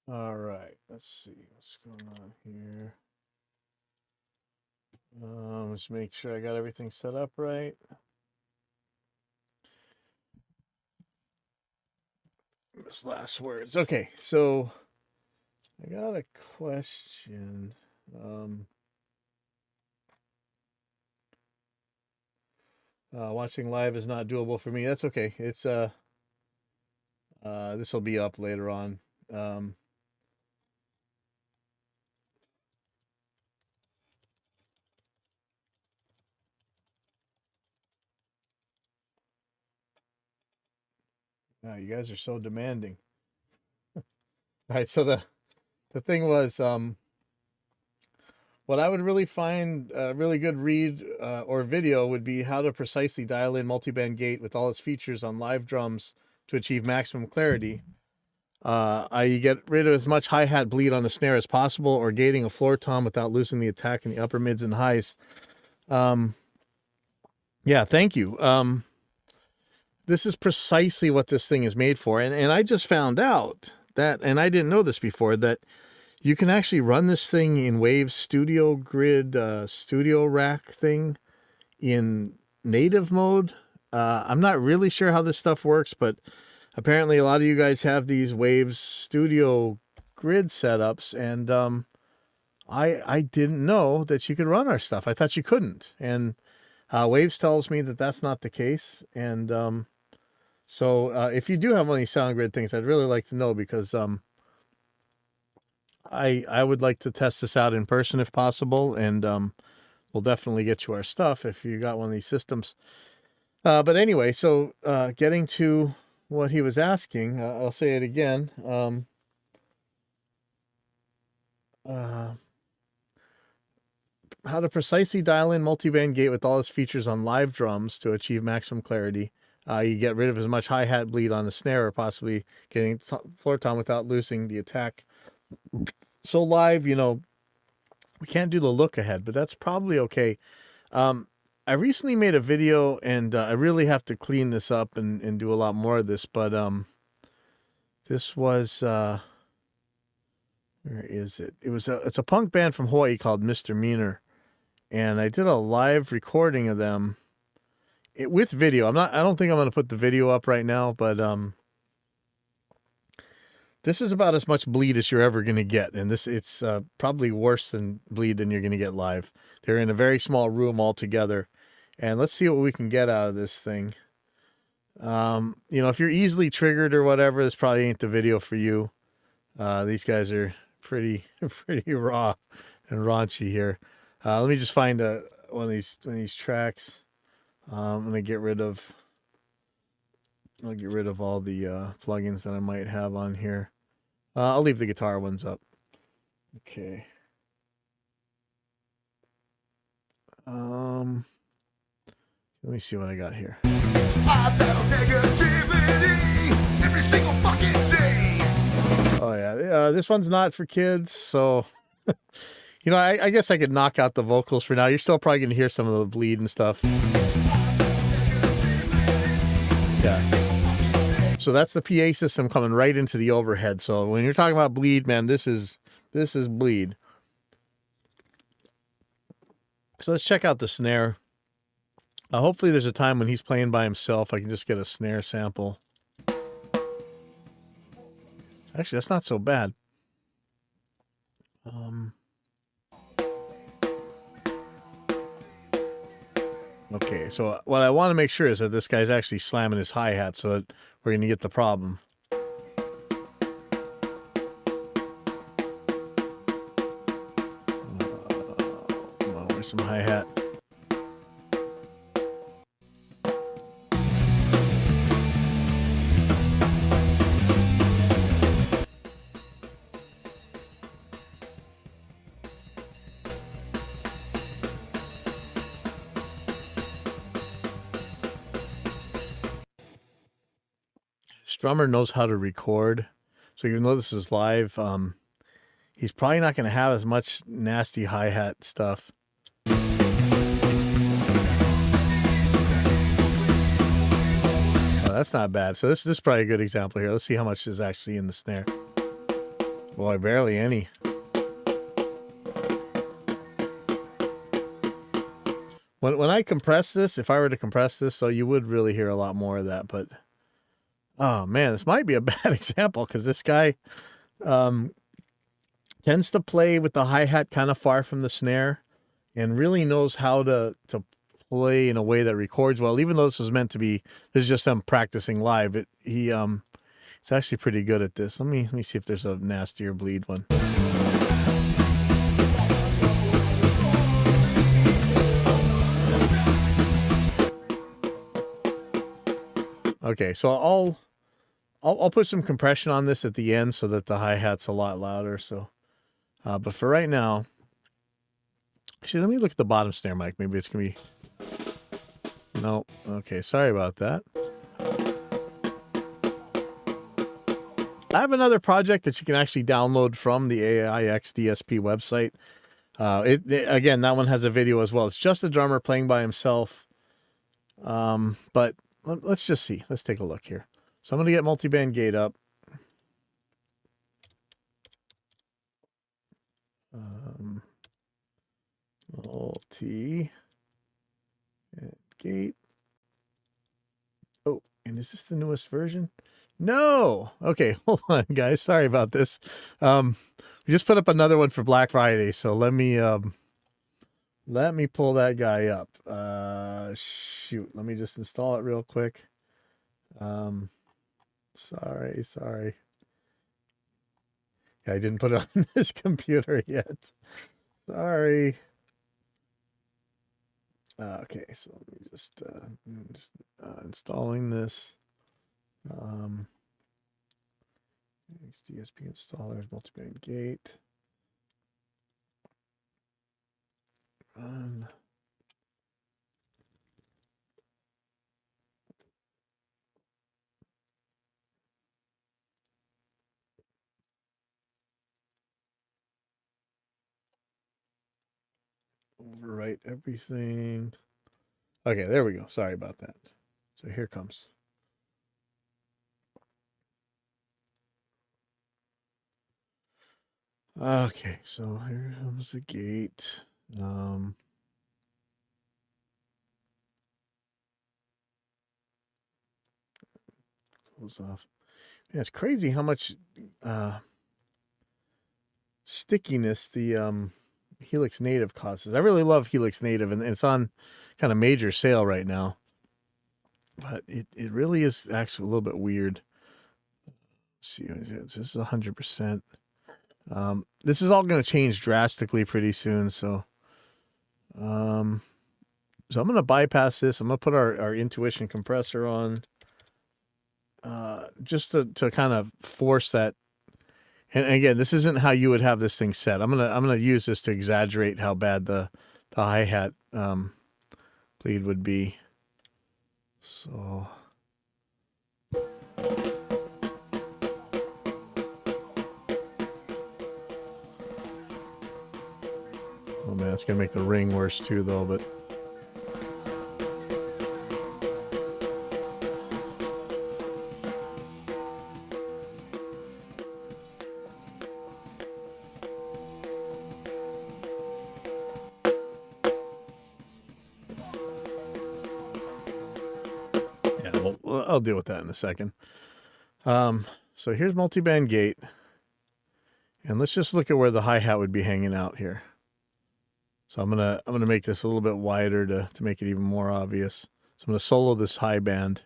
All right, let's see what's going on here. Let's make sure I got everything set up right. Those last words. Okay, so I got a question. Watching live is not doable for me. That's okay. It's this will be up later on. Um, you guys are so demanding. All right, so the thing was, what I would really find a really good read or video would be how to precisely dial in multiband gate with all its features on live drums to achieve maximum clarity. I get rid of as much hi-hat bleed on the snare as possible, or gating a floor tom without losing the attack in the upper mids and highs. Yeah, thank you. This is precisely what this thing is made for. And I just found out that, and I didn't know this before, that you can actually run this thing in Wave's Studio Grid Studio Rack thing in native mode. I'm not really sure how this stuff works, but apparently a lot of you guys have these Wave's Studio Grid setups, and I didn't know that you could run our stuff. I thought you couldn't, and Waves tells me that that's not the case. And so if you do have one of these Sound Grid things, I'd really like to know, because I would like to test this out in person if possible, and we'll definitely get you our stuff if you got one of these systems. But anyway, so getting to what he was asking, I'll say it again. How to precisely dial in multiband gate with all its features on live drums to achieve maximum clarity. You get rid of as much hi-hat bleed on the snare, or possibly getting floor tom without losing the attack. So live, you know, we can't do the look ahead, but that's probably okay. I recently made a video, and I really have to clean this up and do a lot more of this, but this was where is it? It's a punk band from Hawaii called Mr. Meaner, and I did a live recording of them with video. I don't think I'm going to put the video up right now, but this is about as much bleed as you're ever going to get, and it's probably worse than bleed than you're going to get live. They're in a very small room all together, and let's see what we can get out of this thing. You know, if you're easily triggered or whatever, this probably ain't the video for you. These guys are pretty raw and raunchy here. Let me just find one of these tracks. I'm gonna get rid of. I'll get rid of all the plugins that I might have on here. I'll leave the guitar ones up. Okay. Let me see what I got here. I battle negativity every single fucking day. Oh yeah, this one's not for kids, so you know, I guess I could knock out the vocals for now. You're still probably gonna hear some of the bleed and stuff. Yeah. So that's the PA system coming right into the overhead. So when you're talking about bleed, man, this is bleed. So let's check out the snare. Hopefully there's a time when he's playing by himself I can just get a snare sample. Actually, that's not so bad. Okay, so what I want to make sure is that this guy's actually slamming his hi-hat, so that we're going to get the problem. Come on, where's some hi-hat? Drummer knows how to record, so even though this is live, he's probably not going to have as much nasty hi-hat stuff. Oh, that's not bad. So this is probably a good example here. Let's see how much is actually in the snare. Boy, barely any. When I compress this, if I were to compress this, so you would really hear a lot more of that. But oh man, this might be a bad example because this guy tends to play with the hi-hat kind of far from the snare and really knows how to play in a way that records well. Even though this was meant to be, this is just them practicing live. He's actually pretty good at this. Let me see if there's a nastier bleed one. Okay, so I'll put some compression on this at the end so that the hi-hat's a lot louder. So, but for right now, actually, let me look at the bottom snare mic. Maybe it's gonna be. No, okay, sorry about that. I have another project that you can actually download from the aiXdsp website. Again, that one has a video as well. It's just a drummer playing by himself. But let's just see. Let's take a look here. So I'm going to get multiband gate up. Multi gate. Oh, and is this the newest version? No. Okay, hold on, guys. Sorry about this. We just put up another one for Black Friday, so let me pull that guy up. Shoot, let me just install it real quick. Sorry. Yeah, I didn't put it on this computer yet. Sorry. Okay, so let me just installing this. DSP installers, multiband gate. Run. Overwrite everything. Okay, there we go. Sorry about that. So here comes. Okay, so here comes the gate. Close off. Yeah, it's crazy how much stickiness the Helix Native causes. I really love Helix Native, and it's on kind of major sale right now. But it really is actually a little bit weird. Let's see, this is 100%. This is all going to change drastically pretty soon, so I'm going to bypass this. I'm going to put our Intuition compressor on, just to kind of force that. And again, this isn't how you would have this thing set. I'm gonna use this to exaggerate how bad the hi-hat bleed would be. So. Oh man, it's gonna make the ring worse too, though. But yeah, I'll deal with that in a second. So here's multiband gate, and let's just look at where the hi-hat would be hanging out here. So I'm gonna make this a little bit wider to make it even more obvious. So I'm gonna solo this high band,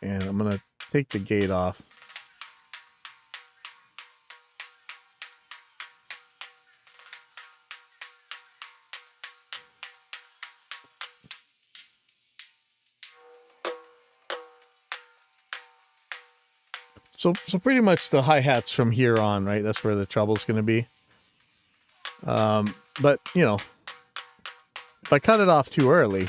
and I'm gonna take the gate off. So pretty much the hi-hats from here on, right? That's where the trouble's going to be. But, you know, if I cut it off too early,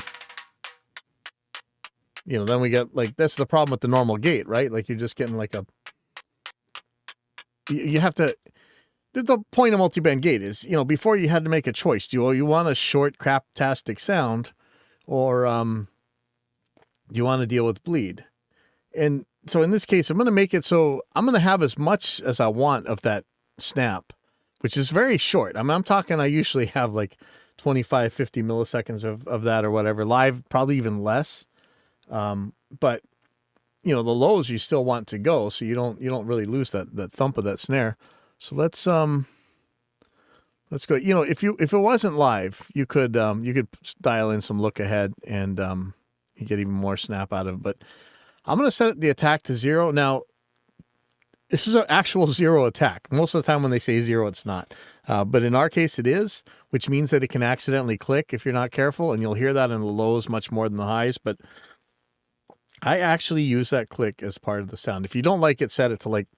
you know, then we get, like, that's the problem with the normal gate, right? Like, you're just getting, like, you have to, the point of multiband gate is, you know, before you had to make a choice. Do you want a short, craptastic sound, or do you want to deal with bleed? And so in this case, I'm going to make it so I'm going to have as much as I want of that snap, which is very short. I mean, I'm talking, I usually have like 25, 50 milliseconds of that or whatever. Live, probably even less. But you know, the lows you still want to go, so you don't really lose that thump of that snare. So let's go. You know, if it wasn't live, you could dial in some look ahead and you get even more snap out of it. But I'm going to set the attack to 0. Now, this is an actual 0 attack. Most of the time when they say 0, it's not. But in our case, it is, which means that it can accidentally click if you're not careful, and you'll hear that in the lows much more than the highs. But I actually use that click as part of the sound. If you don't like it, set it to like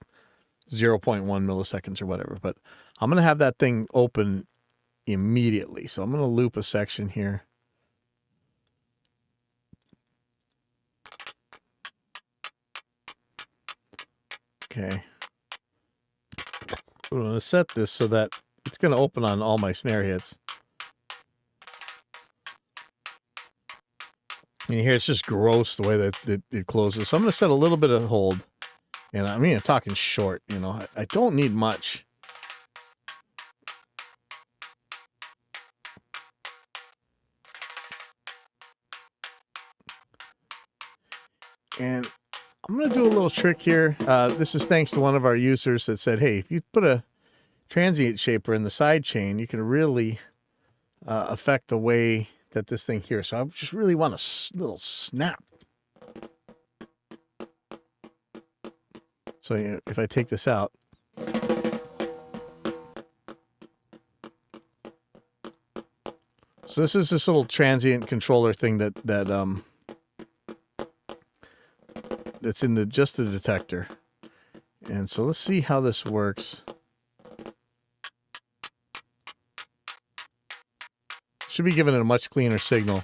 0.1 milliseconds or whatever. But I'm going to have that thing open immediately. So I'm going to loop a section here. Okay. I'm going to set this so that it's going to open on all my snare hits. And here it's just gross the way that it closes. So I'm going to set a little bit of hold. And I mean, I'm talking short, you know. I don't need much. And I'm going to do a little trick here. This is thanks to one of our users that said, hey, if you put a transient shaper in the side chain, you can really affect the way that this thing hears. So I just really want a little snap. So if I take this out, so this is this little transient controller thing that's in just the detector. And so let's see how this works. Should be giving it a much cleaner signal.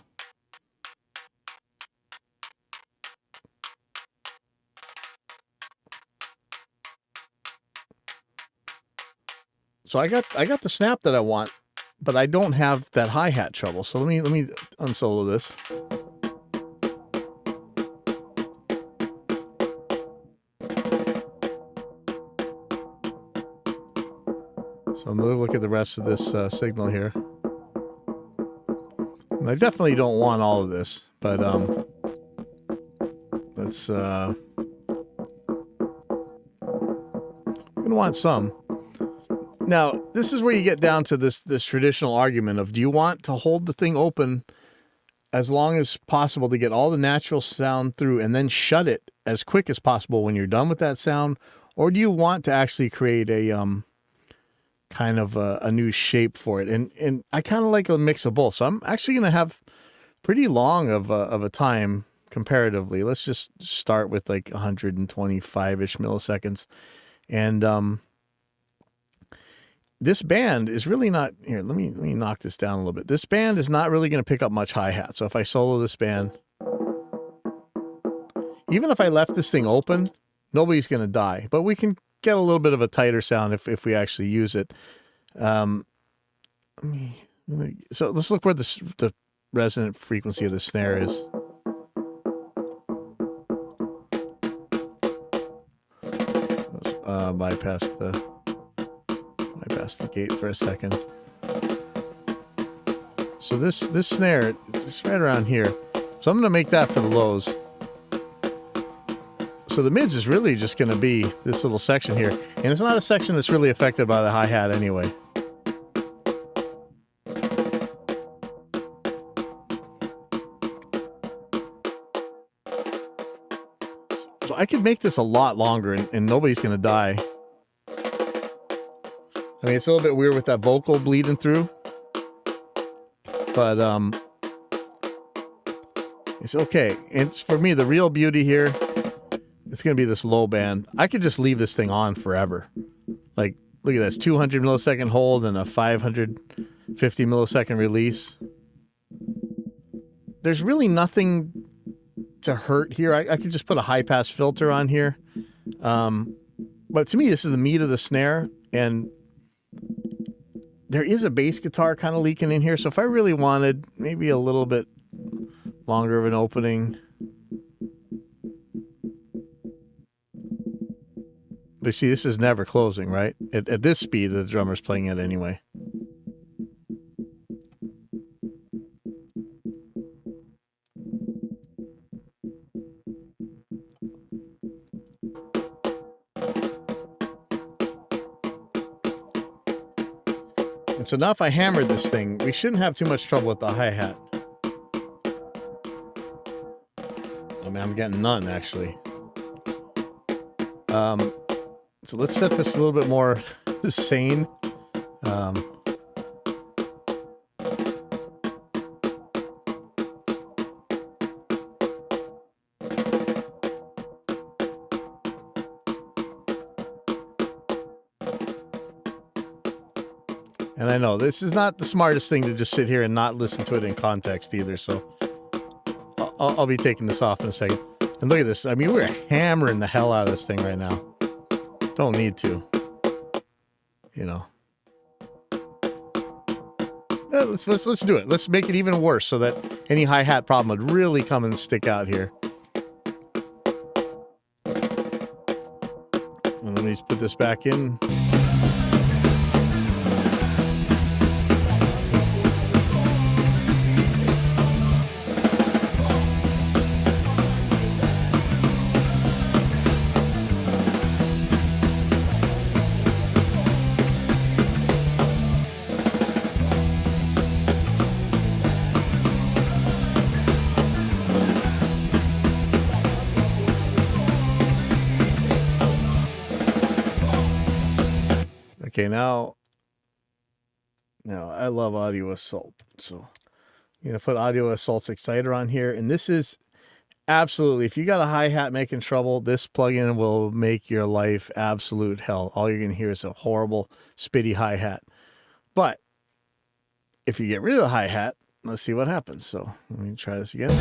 So I got the snap that I want, but I don't have that hi-hat trouble. So let me unsolo this. So I'm going to look at the rest of this signal here. And I definitely don't want all of this, but let's I'm going to want some. Now, this is where you get down to this traditional argument of, do you want to hold the thing open as long as possible to get all the natural sound through and then shut it as quick as possible when you're done with that sound? Or do you want to actually create a kind of a new shape for it? And I kind of like a mix of both. So I'm actually going to have pretty long of a time comparatively. Let's just start with like 125-ish milliseconds. And this band is really not here. Let me knock this down a little bit. This band is not really going to pick up much hi-hat. So if I solo this band, even if I left this thing open, nobody's going to die. But we can get a little bit of a tighter sound if we actually use it. So let's look where the resonant frequency of the snare is. Bypass the gate for a second. So this snare, it's right around here. So I'm going to make that for the lows. So the mids is really just going to be this little section here. And it's not a section that's really affected by the hi-hat anyway. So I could make this a lot longer and nobody's going to die. I mean, it's a little bit weird with that vocal bleeding through. But it's okay. And for me, the real beauty here, it's going to be this low band. I could just leave this thing on forever. Like, look at this, 200 millisecond hold and a 550 millisecond release. There's really nothing to hurt here. I could just put a high pass filter on here. But to me, this is the meat of the snare. And there is a bass guitar kind of leaking in here. So if I really wanted maybe a little bit longer of an opening, But see, this is never closing, right? At this speed, the drummer's playing it anyway. And so now if I hammered this thing, we shouldn't have too much trouble with the hi-hat. I mean, I'm getting none, actually. So let's set this a little bit more sane. And I know this is not the smartest thing to just sit here and not listen to it in context either, so I'll be taking this off in a second. And look at this. I mean, we're hammering the hell out of this thing right now. Don't need to. You know. Let's do it. Let's make it even worse so that any hi-hat problem would really come and stick out here. And let me just put this back in. Okay, now I love Audio Assault, so I'm gonna put Audio Assault's Exciter on here, and this is absolutely, if you got a hi-hat making trouble, this plugin will make your life absolute hell. All you're gonna hear is a horrible spitty hi-hat. But if you get rid of the hi-hat, let's see what happens. So let me try this again.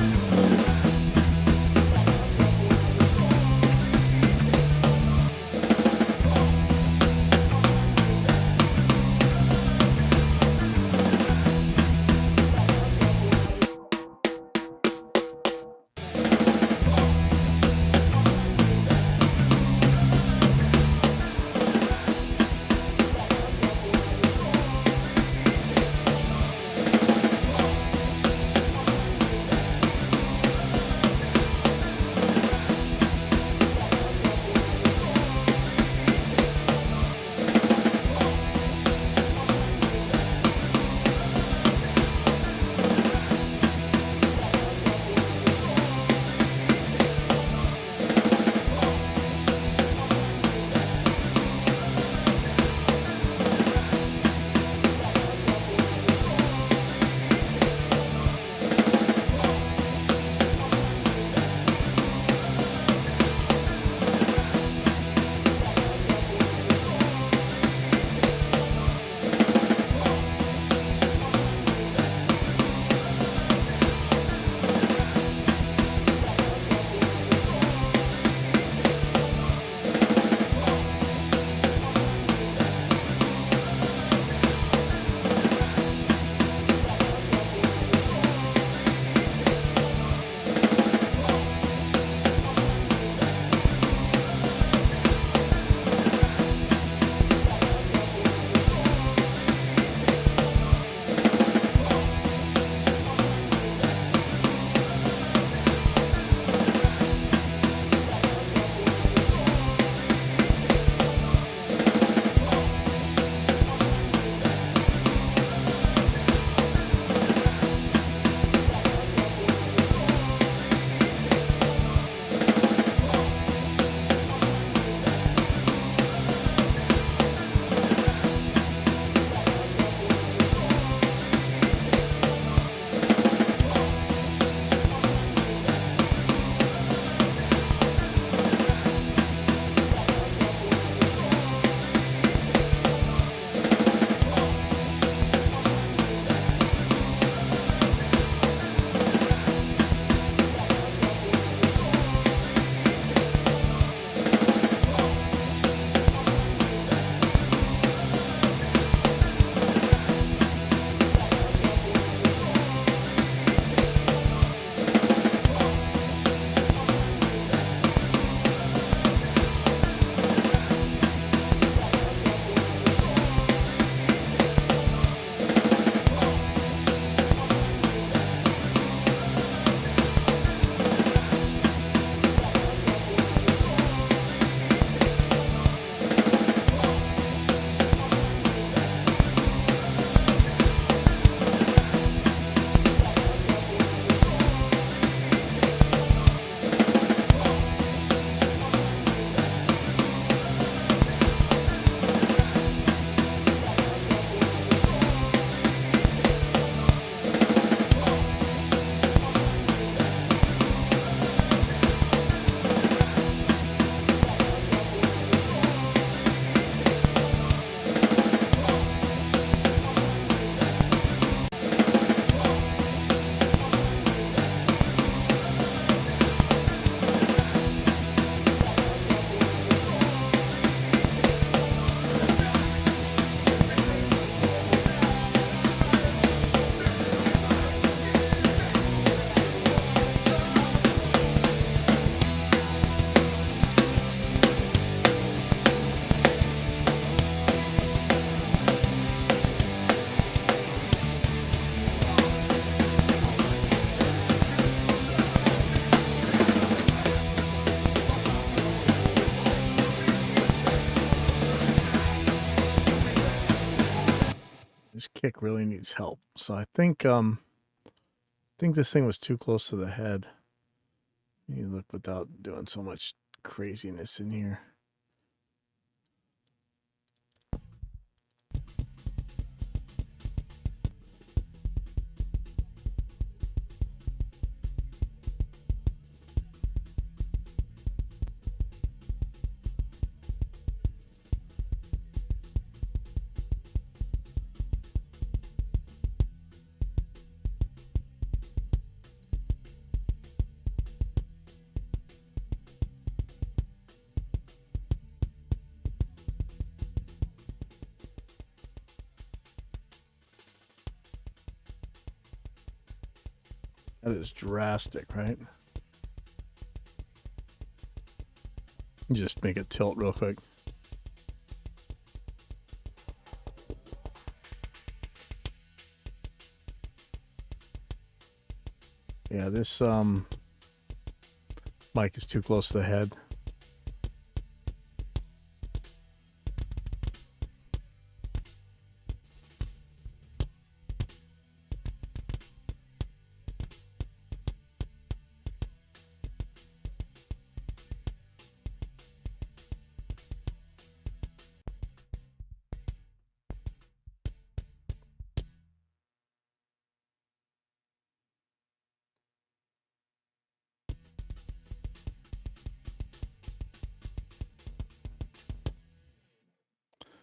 kick really needs help. So I think this thing was too close to the head. You look without doing so much craziness in here. That is drastic, right? Just make it tilt real quick. Yeah, this mic is too close to the head.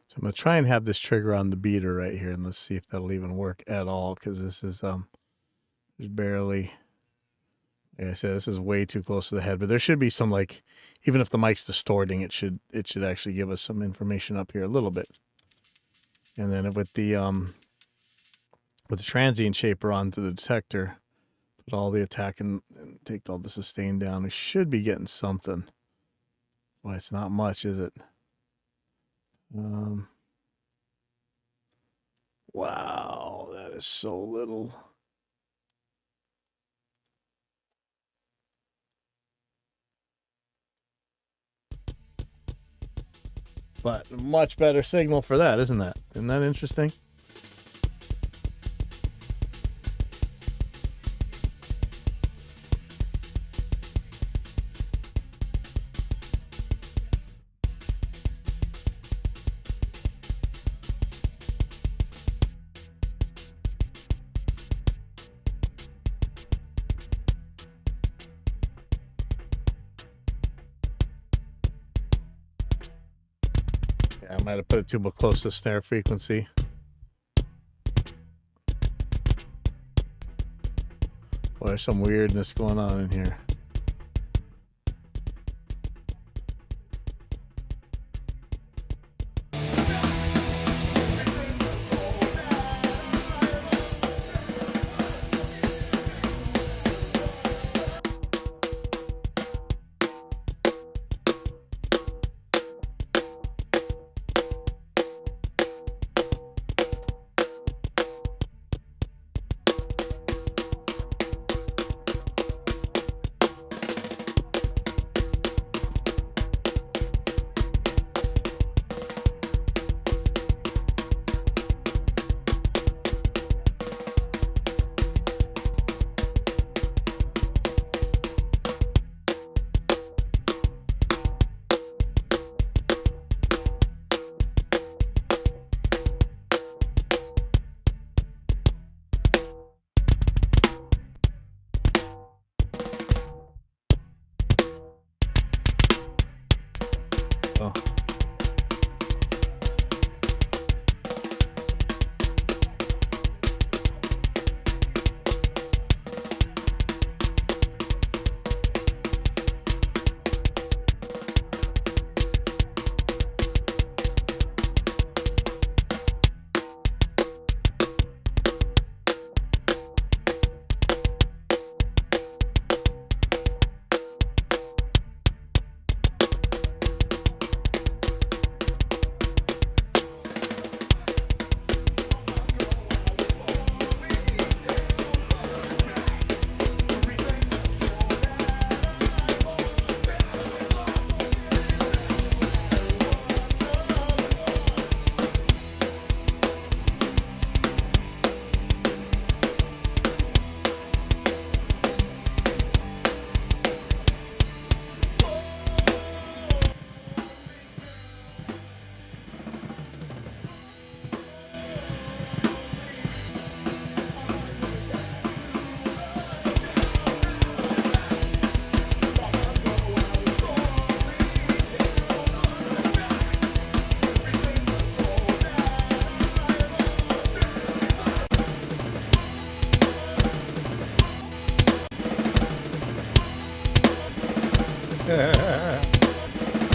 So I'm going to try and have this trigger on the beater right here, and let's see if that'll even work at all, because this is there's barely, like I said, this is way too close to the head, but there should be some, like, even if the mic's distorting, it should actually give us some information up here a little bit. And then with the transient shaper onto the detector, put all the attack and take all the sustain down, we should be getting something. Well, it's not much, is it? Wow, that is so little. But much better signal for that, isn't that? Isn't that interesting? Yeah, I might have put it too close to snare frequency. Well, there's some weirdness going on in here. Oh.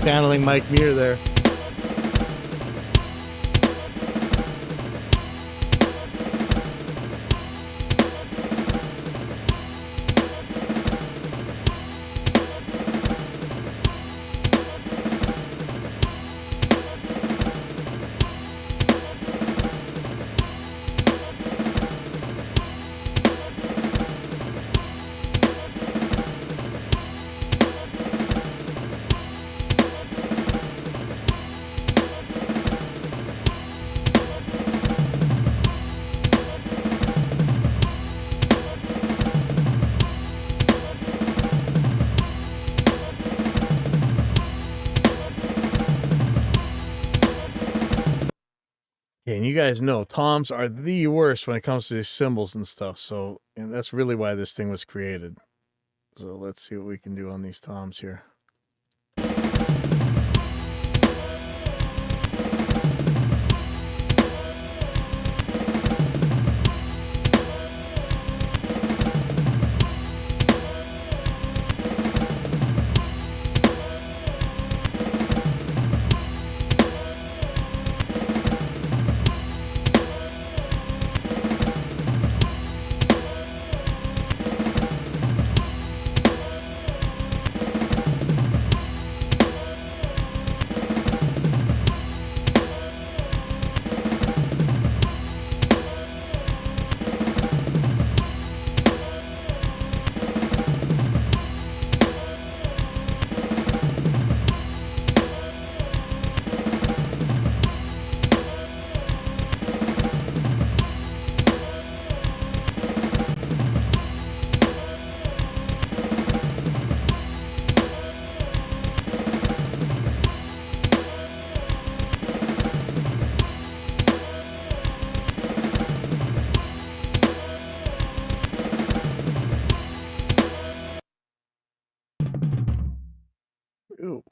Channeling Mike Muir there. And you guys know toms are the worst when it comes to these cymbals and stuff. So, and that's really why this thing was created. So let's see what we can do on these toms here. Ooh.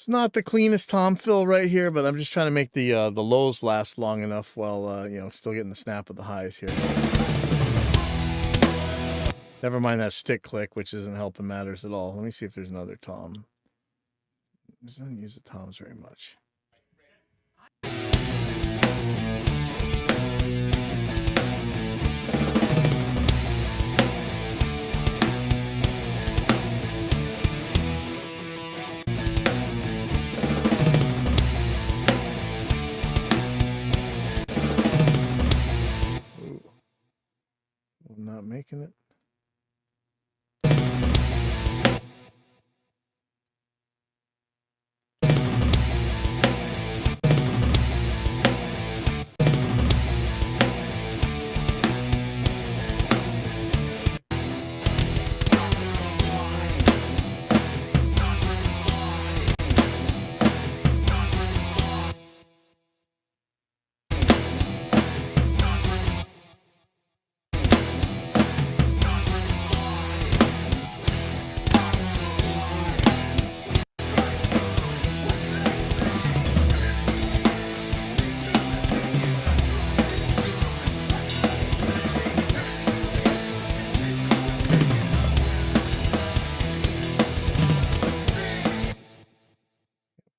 It's not the cleanest tom fill right here, but I'm just trying to make the lows last long enough while you know, still getting the snap of the highs here. Never mind that stick click, which isn't helping matters at all. Let me see if there's another tom. I don't use the toms very much. Ooh. I'm not making it.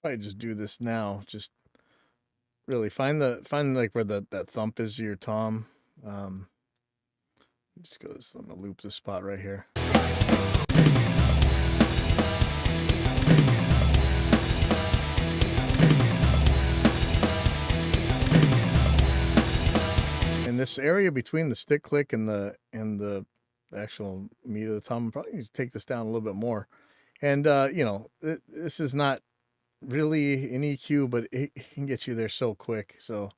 Probably just do this now. Just really find like where that thump is to your tom. Just go this. I'm gonna loop this spot right here. And this area between the stick click and the actual meat of the tom, I'm probably need to take this down a little bit more. And you know, this is not really an EQ, but it can get you there so quick. So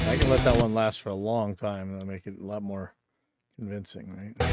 I can let that one last for a long time and that'll make it a lot more convincing, right?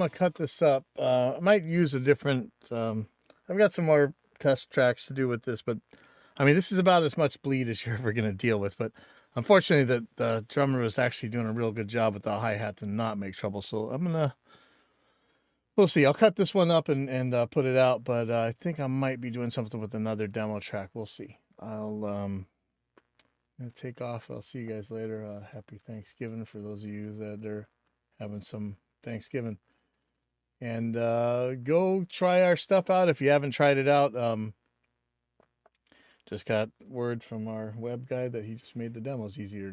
gonna cut this up. I might use a different. I've got some more test tracks to do with this, but I mean, this is about as much bleed as you're ever gonna deal with. But unfortunately, the drummer was actually doing a real good job with the hi-hat to not make trouble. So we'll see. I'll cut this one up and put it out, but I think I might be doing something with another demo track. We'll see. I'll take off. I'll see you guys later. Happy Thanksgiving for those of you that are having some Thanksgiving. And go try our stuff out if you haven't tried it out. Just got word from our web guy that he just made the demos easier